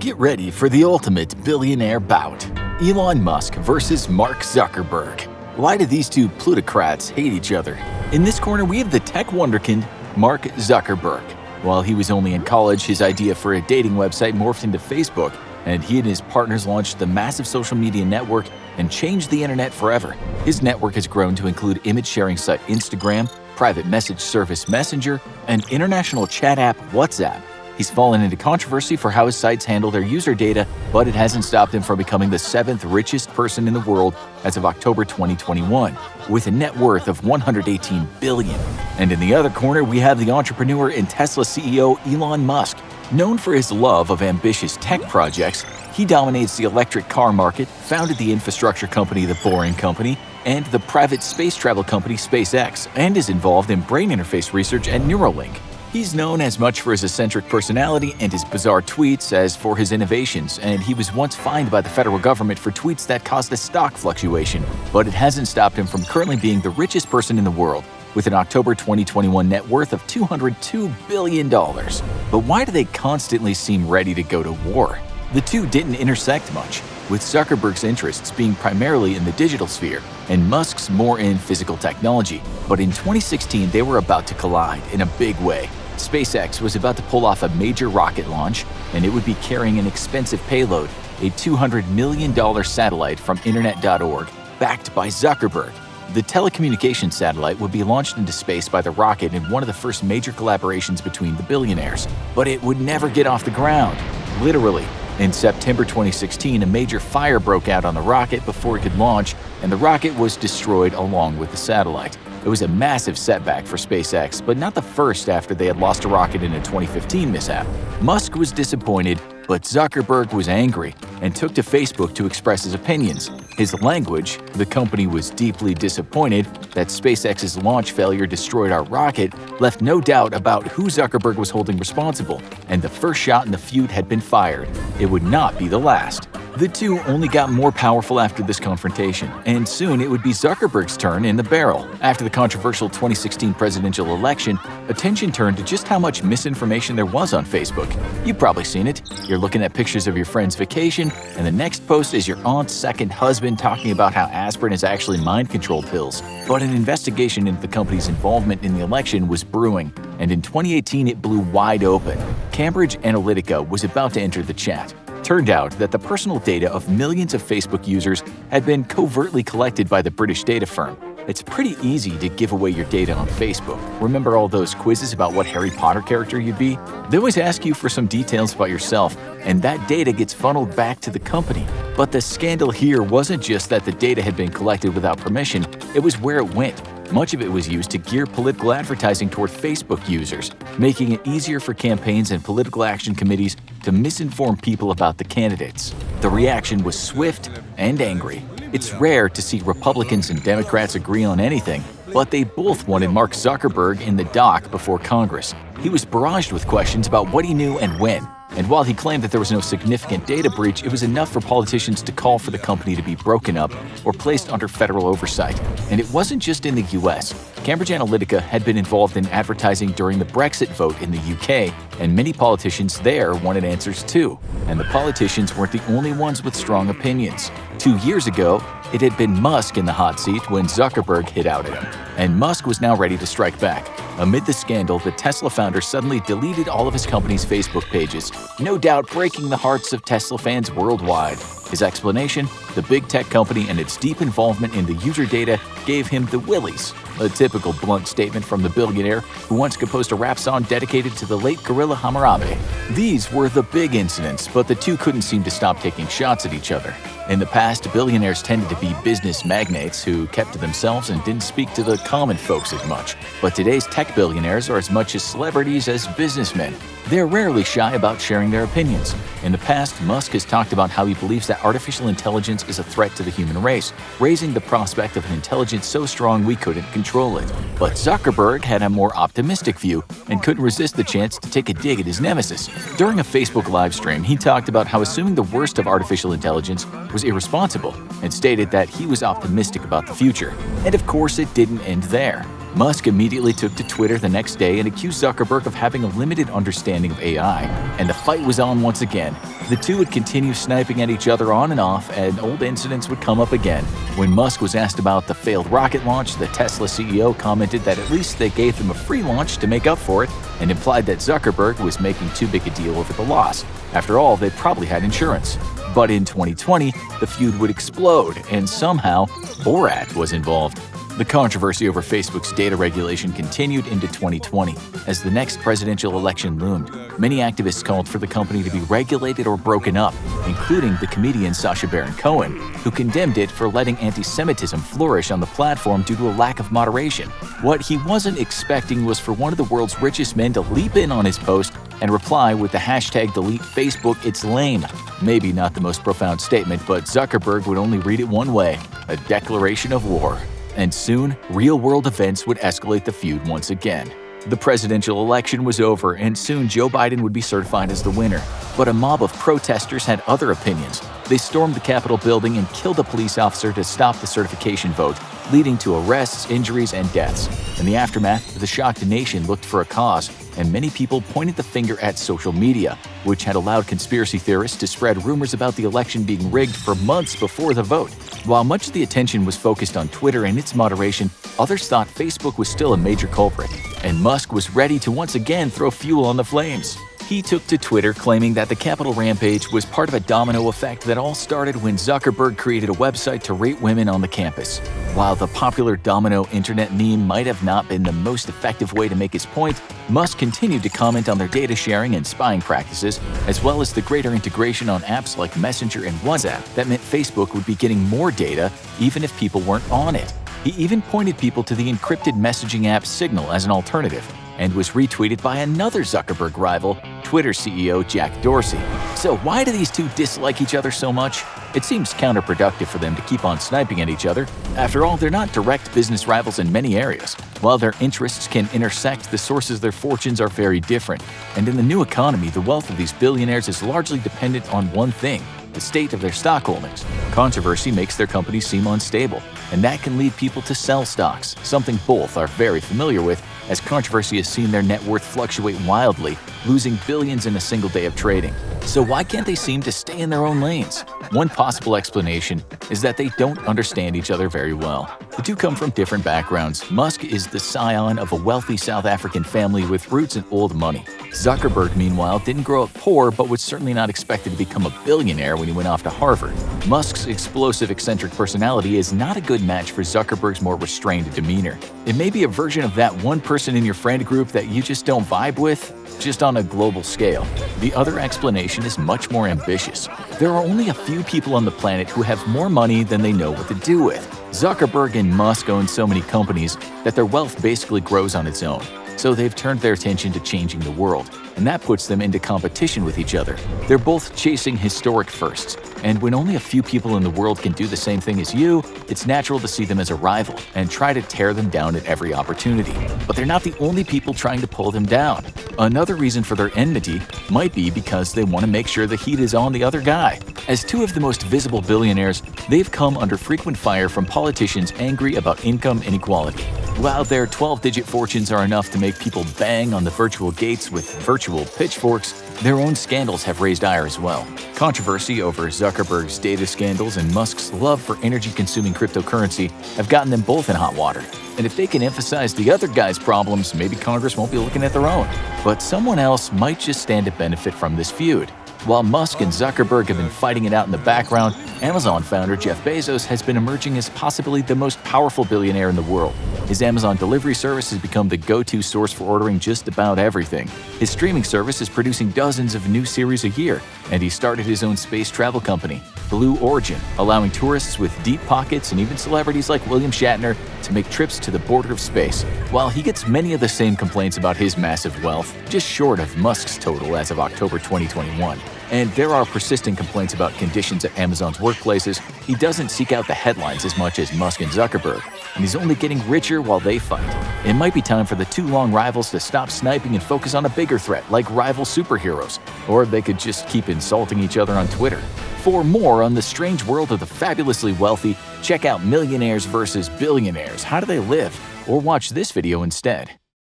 Get ready for the ultimate billionaire bout. Elon Musk versus Mark Zuckerberg. Why do these two plutocrats hate each other? In this corner, we have the tech wonderkind, Mark Zuckerberg. While he was only in college, his idea for a dating website morphed into Facebook, and he and his partners launched the massive social media network and changed the internet forever. His network has grown to include image-sharing site Instagram, private message service Messenger, and international chat app WhatsApp. He's fallen into controversy for how his sites handle their user data, but it hasn't stopped him from becoming the 7th richest person in the world as of October 2021, with a net worth of $118 billion. And in the other corner, we have the entrepreneur and Tesla CEO Elon Musk. Known for his love of ambitious tech projects, he dominates the electric car market, founded the infrastructure company The Boring Company, and the private space travel company SpaceX, and is involved in brain interface research at Neuralink. He's known as much for his eccentric personality and his bizarre tweets as for his innovations, and he was once fined by the federal government for tweets that caused a stock fluctuation. But it hasn't stopped him from currently being the richest person in the world, with an October 2021 net worth of $202 billion. But why do they constantly seem ready to go to war? The two didn't intersect much, with Zuckerberg's interests being primarily in the digital sphere and Musk's more in physical technology. But in 2016, they were about to collide in a big way. SpaceX was about to pull off a major rocket launch, and it would be carrying an expensive payload, a $200 million satellite from Internet.org, backed by Zuckerberg. The telecommunications satellite would be launched into space by the rocket in one of the first major collaborations between the billionaires. But it would never get off the ground. Literally. In September 2016, a major fire broke out on the rocket before it could launch, and the rocket was destroyed along with the satellite. It was a massive setback for SpaceX, but not the first after they had lost a rocket in a 2015 mishap. Musk was disappointed, but Zuckerberg was angry and took to Facebook to express his opinions. His language: the company was deeply disappointed that SpaceX's launch failure destroyed our rocket, left no doubt about who Zuckerberg was holding responsible, and the first shot in the feud had been fired. It would not be the last. The two only got more powerful after this confrontation, and soon it would be Zuckerberg's turn in the barrel. After the controversial 2016 presidential election, attention turned to just how much misinformation there was on Facebook. You've probably seen it. You're looking at pictures of your friend's vacation, and the next post is your aunt's second husband talking about how aspirin is actually mind control pills. But an investigation into the company's involvement in the election was brewing, and in 2018 it blew wide open. Cambridge Analytica was about to enter the chat. Turned out that the personal data of millions of Facebook users had been covertly collected by the British data firm. It's pretty easy to give away your data on Facebook. Remember all those quizzes about what Harry Potter character you'd be? They always ask you for some details about yourself, and that data gets funneled back to the company. But the scandal here wasn't just that the data had been collected without permission, it was where it went. Much of it was used to gear political advertising toward Facebook users, making it easier for campaigns and political action committees to misinform people about the candidates. The reaction was swift and angry. It's rare to see Republicans and Democrats agree on anything, but they both wanted Mark Zuckerberg in the dock before Congress. He was barraged with questions about what he knew and when. And while he claimed that there was no significant data breach, it was enough for politicians to call for the company to be broken up or placed under federal oversight. And it wasn't just in the US. Cambridge Analytica had been involved in advertising during the Brexit vote in the UK, and many politicians there wanted answers too. And the politicians weren't the only ones with strong opinions. 2 years ago, it had been Musk in the hot seat when Zuckerberg hit out at him. And Musk was now ready to strike back. Amid the scandal, the Tesla founder suddenly deleted all of his company's Facebook pages, no doubt breaking the hearts of Tesla fans worldwide. His explanation: the big tech company and its deep involvement in the user data gave him the willies. A typical blunt statement from the billionaire who once composed a rap song dedicated to the late Gorilla Hammurabi. These were the big incidents, but the two couldn't seem to stop taking shots at each other. In the past, billionaires tended to be business magnates who kept to themselves and didn't speak to the common folks as much. But today's tech billionaires are as much as celebrities as businessmen. They're rarely shy about sharing their opinions. In the past, Musk has talked about how he believes that artificial intelligence is a threat to the human race, raising the prospect of an intelligence so strong we couldn't control it. But Zuckerberg had a more optimistic view and couldn't resist the chance to take a dig at his nemesis. During a Facebook livestream, he talked about how assuming the worst of artificial intelligence was irresponsible and stated that he was optimistic about the future. And of course, it didn't end there. Musk immediately took to Twitter the next day and accused Zuckerberg of having a limited understanding of AI, and the fight was on once again. The two would continue sniping at each other on and off, and old incidents would come up again. When Musk was asked about the failed rocket launch, the Tesla CEO commented that at least they gave him a free launch to make up for it, and implied that Zuckerberg was making too big a deal over the loss. After all, they probably had insurance. But in 2020, the feud would explode, and somehow Borat was involved. The controversy over Facebook's data regulation continued into 2020 as the next presidential election loomed. Many activists called for the company to be regulated or broken up, including the comedian Sacha Baron Cohen, who condemned it for letting anti-Semitism flourish on the platform due to a lack of moderation. What he wasn't expecting was for one of the world's richest men to leap in on his post and reply with the hashtag delete Facebook, it's lame. Maybe not the most profound statement, but Zuckerberg would only read it one way, a declaration of war. And soon, real-world events would escalate the feud once again. The presidential election was over, and soon Joe Biden would be certified as the winner. But a mob of protesters had other opinions. They stormed the Capitol building and killed a police officer to stop the certification vote, leading to arrests, injuries, and deaths. In the aftermath, the shocked nation looked for a cause, and many people pointed the finger at social media, which had allowed conspiracy theorists to spread rumors about the election being rigged for months before the vote. While much of the attention was focused on Twitter and its moderation, others thought Facebook was still a major culprit, and Musk was ready to once again throw fuel on the flames. He took to Twitter claiming that the Capitol rampage was part of a domino effect that all started when Zuckerberg created a website to rate women on the campus. While the popular domino internet meme might have not been the most effective way to make his point, Musk continued to comment on their data sharing and spying practices, as well as the greater integration on apps like Messenger and WhatsApp that meant Facebook would be getting more data even if people weren't on it. He even pointed people to the encrypted messaging app Signal as an alternative, and was retweeted by another Zuckerberg rival, Twitter CEO Jack Dorsey. So why do these two dislike each other so much? It seems counterproductive for them to keep on sniping at each other. After all, they're not direct business rivals in many areas. While their interests can intersect, the sources of their fortunes are very different. And in the new economy, the wealth of these billionaires is largely dependent on one thing: the state of their stock holdings. Controversy makes their companies seem unstable, and that can lead people to sell stocks, something both are very familiar with, as controversy has seen their net worth fluctuate wildly, losing billions in a single day of trading. So why can't they seem to stay in their own lanes? One possible explanation is that they don't understand each other very well. The two come from different backgrounds. Musk is the scion of a wealthy South African family with roots in old money. Zuckerberg, meanwhile, didn't grow up poor but was certainly not expected to become a billionaire when he went off to Harvard. Musk's explosive, eccentric personality is not a good match for Zuckerberg's more restrained demeanor. It may be a version of that one person in your friend group that you just don't vibe with, just on a global scale. The other explanation is much more ambitious. There are only a few people on the planet who have more money than they know what to do with. Zuckerberg and Musk own so many companies that their wealth basically grows on its own. So they've turned their attention to changing the world, and that puts them into competition with each other. They're both chasing historic firsts, and when only a few people in the world can do the same thing as you, it's natural to see them as a rival and try to tear them down at every opportunity. But they're not the only people trying to pull them down. Another reason for their enmity might be because they want to make sure the heat is on the other guy. As two of the most visible billionaires, they've come under frequent fire from politicians angry about income inequality. While their 12-digit fortunes are enough to make people bang on the virtual gates with virtual pitchforks, their own scandals have raised ire as well. Controversy over Zuckerberg's data scandals and Musk's love for energy-consuming cryptocurrency have gotten them both in hot water. And if they can emphasize the other guy's problems, maybe Congress won't be looking at their own. But someone else might just stand to benefit from this feud. While Musk and Zuckerberg have been fighting it out in the background, Amazon founder Jeff Bezos has been emerging as possibly the most powerful billionaire in the world. His Amazon delivery service has become the go-to source for ordering just about everything. His streaming service is producing dozens of new series a year, and he started his own space travel company, Blue Origin, allowing tourists with deep pockets and even celebrities like William Shatner to make trips to the border of space. While he gets many of the same complaints about his massive wealth, just short of Musk's total as of October 2021, and there are persistent complaints about conditions at Amazon's workplaces, he doesn't seek out the headlines as much as Musk and Zuckerberg, and he's only getting richer while they fight. It might be time for the two long rivals to stop sniping and focus on a bigger threat like rival superheroes, or they could just keep insulting each other on Twitter. For more on the strange world of the fabulously wealthy, check out Millionaires versus Billionaires. How do they live? or watch this video instead.